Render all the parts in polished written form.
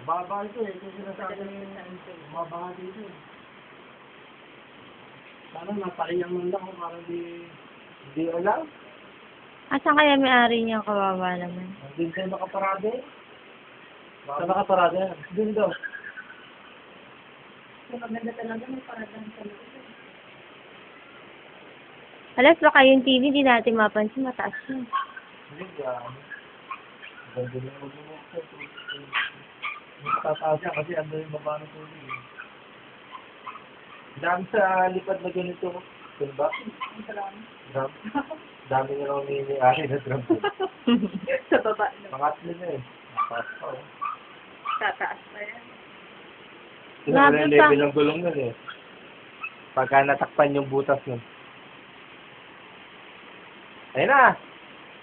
Baba ito eh. Ito sinasabi mabaha dito eh. Sana napakiyang man lang kung parang di alam. Asan kaya may-ari niya, kawawa naman? Doon tayo nakaparada eh. Saan nakaparada yan? Doon daw. Maganda talaga may paradahan sa loob. Alas, baka yung TV, di natin mapansin, mataas yun. Hindi yan. Ganda na mag-umakot. Tataas yan kasi ando yung baba ng tubig eh. Dami sa lipad na ganito. Doon ba? Dam? Dami nga lang may-ari na drum. Sa baba na. Pangatlo na eh. Mataas pa oh. Tataas pa yan. Sinabi Grabe na level ng gulong nun eh. Pagka natakpan yung butas nun. Ayun na!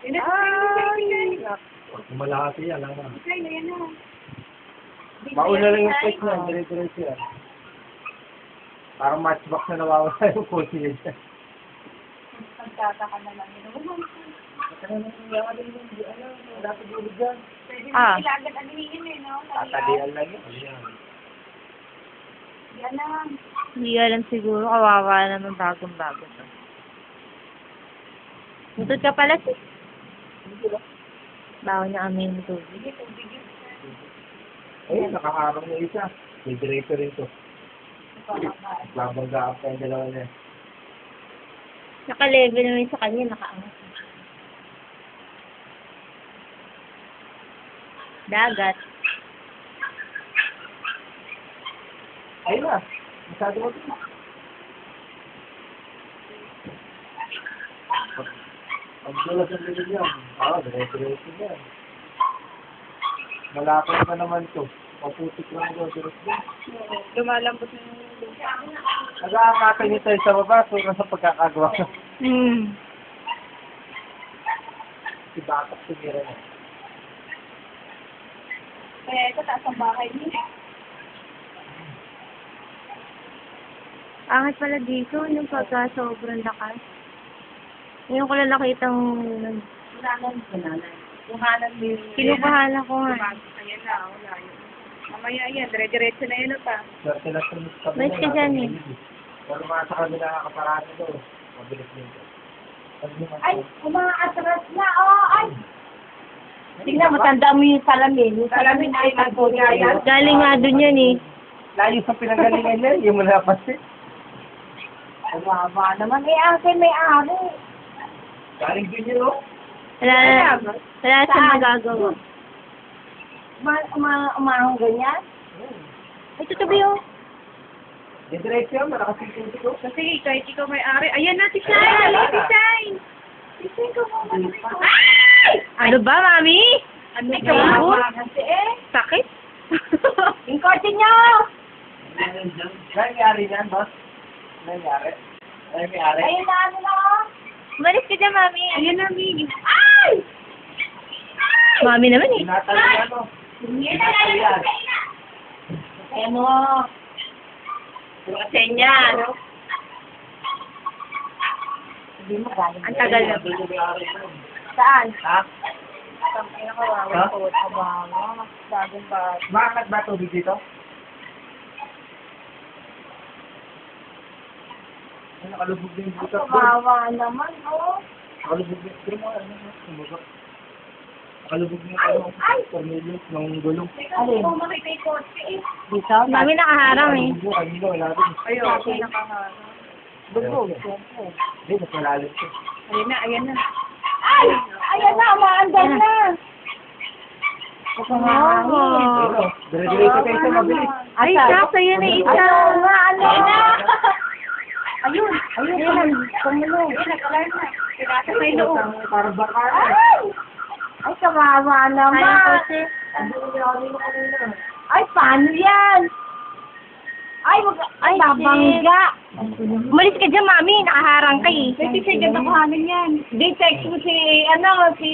Ay! Malaki yan lang na. Ay, ayan na. Mauna lang yung spec na, dire-diretso yan. Parang matchbox na nawawala yung kotse niya dyan. Pagtataka na lang yun. Wala pa dulo dyan. Pwede Ah. mo ilagan alihin eh, no? Tatalian lang yun. Ayan. Yan lang. Hindi alam siguro, kawawa naman bagong-bago to. Mutot ka pala, sis. Bawa niya kami yung tubig. Sige, tubig yun. Ayun, nakaharang yung isa. May director rin to. Labang-gaap pa yung dalawa niya. Naka-level naman sa kanya, nakaangat. Dagat. Ayun na. Masyado mo ito. Pagdulas ang lilig yan. Dire-diretso yan. Malapit pa naman to. Maputik lang ito. Diretso. Lumalambot na yung Nag-aangatan niyo tayo sa baba. So, nasa pagkakagawa. Si Batak tumira na. Kaya ito, taas ang bahay niya. Angat pala dito, yung pagka sobrang lakas. Ngayon ko lang nakitang Kunanan. Kuhanan mo yung... kinukuhanan ko nga. Ayan na, wala yun. Mamaya yan, dire-diretso na yun pa. Swerte na tumis kami. Nice ka dyan eh. Pero mga sa kami nakakaparado to. Mabilis nito. Ay, umaatras na, oh, ay! Tingnan, matanda mo yung salamin. Yung salamin ay magpugaya. Galing nga dun yan eh. Layo sa pinanggalingan niya, yung malapasin. Kawawa naman. Eh, akin may ari. Galing din yun, oh. Wala siyang magagawa. Umahong ganyan? Ay, tutubi oh. Diretso yun, malakas yung tubig, oh. Sige, kahit ikaw may ari. Ayan na, Tisay! Ayan, Tisay! Tisay ko mo. Ay! Ano ba, mami? Ano Ay, ka? kawawa. Kasi eh. Sakit? Yung kotse niyo! Nangyari yan, boss? Nangyari? Nangyari? Ayun na, ano na, oh. Umalis ka dyan, mami. Ayan na, Mig. Ay! Mami naman eh. Tinatalo yan, oh. Tinatalo yan. Ayan mo. Senyan. Hindi mo galing. Ang tagal na. Saan? Ha? Ay, nakawawa Ha? ko. Kawawa. Bagong ba? Bakit ba tubig dito? Ay, nakalubog na yung butas doon. Kawawa naman, oh. Nakalubog na yung butas. Nakalubog na Ay, yung ay! Cornelius ng gulong. Alin? Kung makita yung kotse eh. Dito? Mami nakaharang eh. Nakalubog, kanina, wala din. Ayun, kasi nakaharap. Bugog, siyempre. Hindi, mas malalim ito. Ayan na, ayan na. Ay! Ayan na, umaandar na. Oo. Ayun, dire-diretso kayo sa mabilis. Ay, Jack, sa'yo na isa. Ayaw nga, ano na? Ayun, Ayun, kumulo. Ayun, nag-alarm na. Pinasa may loob. Para baka. Ay! Ay, kawawa Ay, naman. kasi. Ay, paano yan? Ay, Ay, babangga. Umalis ka dyan, mami. Nakaharang ka eh. Pwede siya ganda kuhanin yan. Di, text mo si, si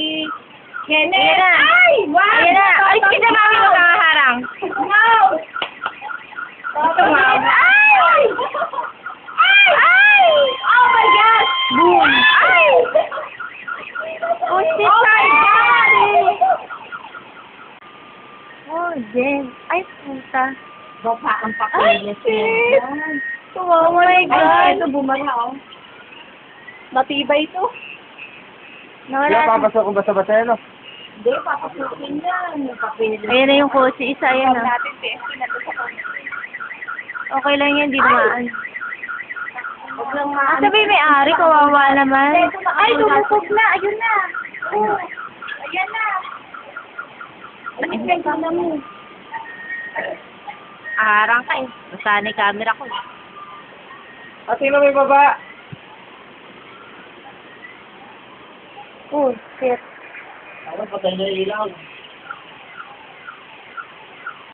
Kenneth. Ayan na. Ay, wow. Ayan na. Alis ka dyan, mami. Huwag nakaharang. No. Ito, mami. Ay! Ay! Ay! Oh my God! Boom! Ay! Oh, shit, Oh my God! Oh, Jen. Ay, puta. Baba ang Ay, papilis shit! yan. Oh my Ay, God! ito bumara, oh. Matibay ito. Kaya Nawala. papasok kung basta-basta yan, no? Hindi, papasukin yan. Yung papilis. Ayan na yung kotse. Isa, ayan na. natin, peso na ito sa Okay lang yan, di namaan. Huwag lang Ah, sabi may-ari, kawawa naman. Ay, lumukog na. Ayun na. Oh, ayan na. Ayun na mo. Arang ka eh. Nasanay camera ko. At sino may baba? Oh, shit. Ako, patay na yung ilaw.